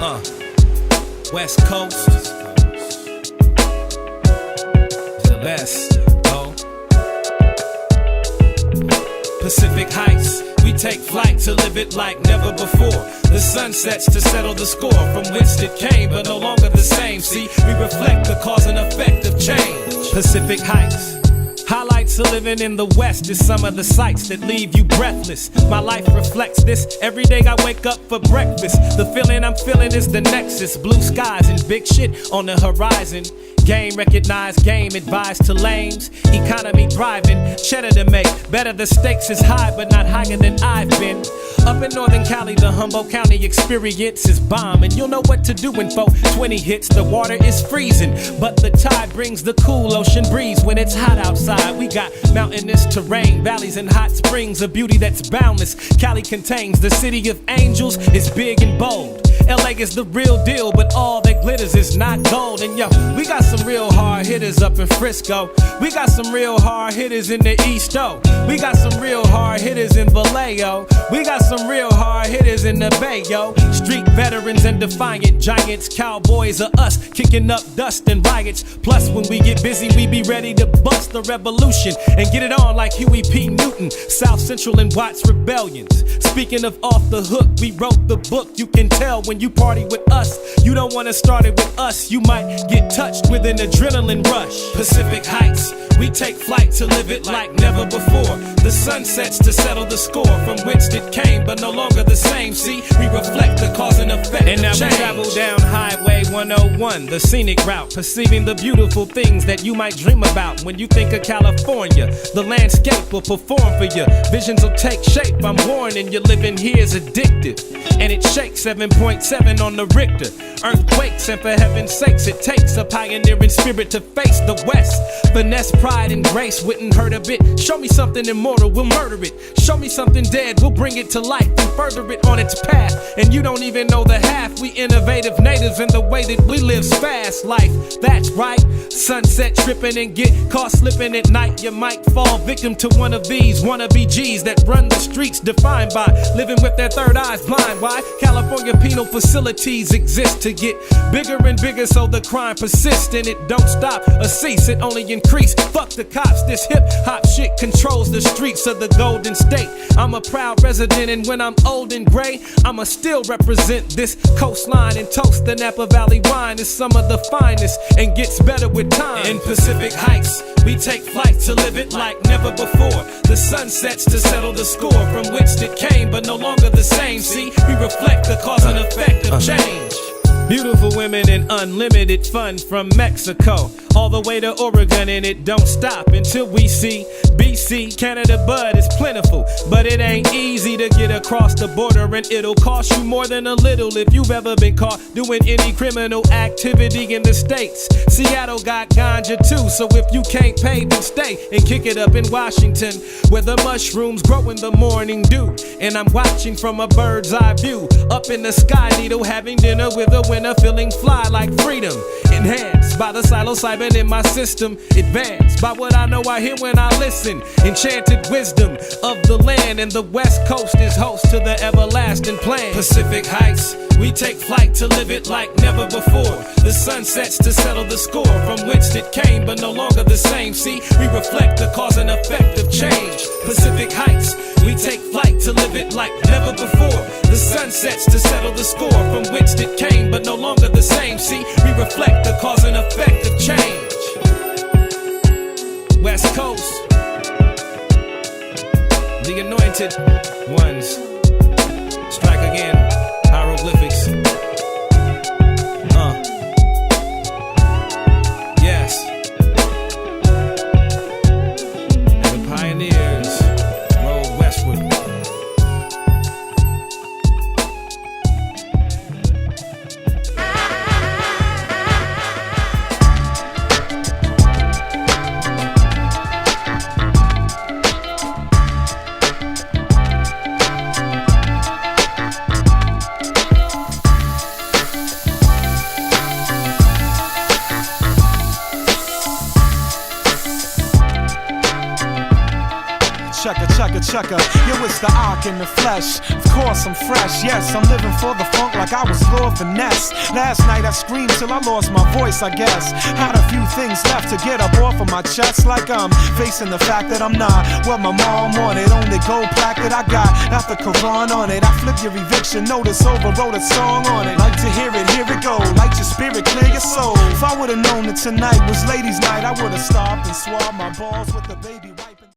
West Coast, the best, Pacific Heights, we take flight to live it like never before. The sun sets to settle the score from whence it came, but no longer the same. See, we reflect the cause and effect of change. Pacific Heights. Highlights of living in the West is some of the sights that leave you breathless. My life reflects this. Every day I wake up for breakfast. The feeling I'm feeling is the nexus. Blue skies and big shit on the horizon. Game recognized, game advised to lames. Economy thriving, cheddar to make. Better the stakes is high, but not higher than I've been. Up in Northern Cali, the Humboldt County experience is bomb. And you'll know what to do when 420 hits. The water is freezing, but the tide brings the cool ocean breeze when it's hot outside. We got mountainous terrain, valleys and hot springs, a beauty that's boundless. Cali contains the city of angels, it's big and bold. LA is the real deal, but all that glitters is not gold. And yo, we got some real hard hitters up in Frisco. We got some real hard hitters in the East, though. We got some real hard hitters in Vallejo. We got some real hard hitters in the Bay, yo. Street veterans and defiant giants. Cowboys are us, kicking up dust and riots. Plus, when we get busy, we be ready to bust the revolution and get it on like Huey P. Newton. South Central and Watts rebellions. Speaking of off the hook, we wrote the book. You can tell when you party with us. You don't want to start it with us. You might get touched with an adrenaline rush. Pacific Heights, we take flight to live it like never before. The sun sets to settle the score from whence it came, but no longer the same. See, we reflect the cause and effect and of change. And now we travel down Highway 101, the scenic route, perceiving the beautiful things that you might dream about. When you think of California, the landscape will perform for you. Visions will take shape, I'm warning you, living here is addictive. And it shakes 7.7 on the Richter. Earthquakes, and for heaven's sakes, it takes a pioneering spirit to face the West. Finesse, pride, and grace wouldn't hurt a bit. Show me something immortal, we'll murder it. Show me something dead, we'll bring it to life and further it on its path. And you don't even know the half. We innovative natives in the way that we live's fast life. That's right. Sunset tripping and get caught slipping at night. You might fall victim to one of these wannabe G's that run the streets defined by living with their third eyes blind. Why? California penal facilities exist to get bigger and bigger, so the crime persists and it don't stop or cease, it only increase. Fuck the cops, this hip hop shit controls the streets of the Golden State. I'm a proud resident, and when I'm old and gray, I'ma still represent this coastline and toast the Napa Valley wine. Is some of the finest and gets better with time. In Pacific Heights, we take flight to live it like never before. The sun sets to settle the score from which it came, but no longer the same. See, we reflect the cause and effect of change. Beautiful women and unlimited fun from Mexico all the way to Oregon, and it don't stop until we see BC. Canada bud is plentiful, but it ain't easy to get across the border, and it'll cost you more than a little if you've ever been caught doing any criminal activity in the States. Seattle got ganja too, so if you can't pay, then stay and kick it up in Washington, where the mushrooms grow in the morning dew. And I'm watching from a bird's eye view up in the sky needle, having dinner with a winner, feeling fly like freedom. Enhanced by the psilocybin in my system, advanced by what I know I hear when I listen. Enchanted wisdom of the land, and the West Coast is host to the everlasting plan. Pacific Heights, we take flight to live it like never before. The sun sets to settle the score from which it came, but no longer the same. See, we reflect the cause and effect of change. Pacific Heights, we take flight to live it like never before. The sun sets to settle the score from which it came, but no longer the same. See, we reflect the cause and effect of change. West Coast, the anointed ones. Strike again, hieroglyphics. Yes. And the pioneers rode westward. checker. Yo, it's the arc in the flesh. Of course I'm fresh, yes, I'm living for the funk like I was Lord Finesse. Last night I screamed till I lost my voice, I guess. Had a few things left to get up off of my chest, like I'm facing the fact that I'm not what my mom wanted. Only gold plaque that I got, not the Quran on it. I flipped your eviction notice over, wrote a song on it. Like to hear it, here it go. Light your spirit, clear your soul. If I would've known that tonight was ladies' night, I would've stopped and swabbed my balls with the baby wiping.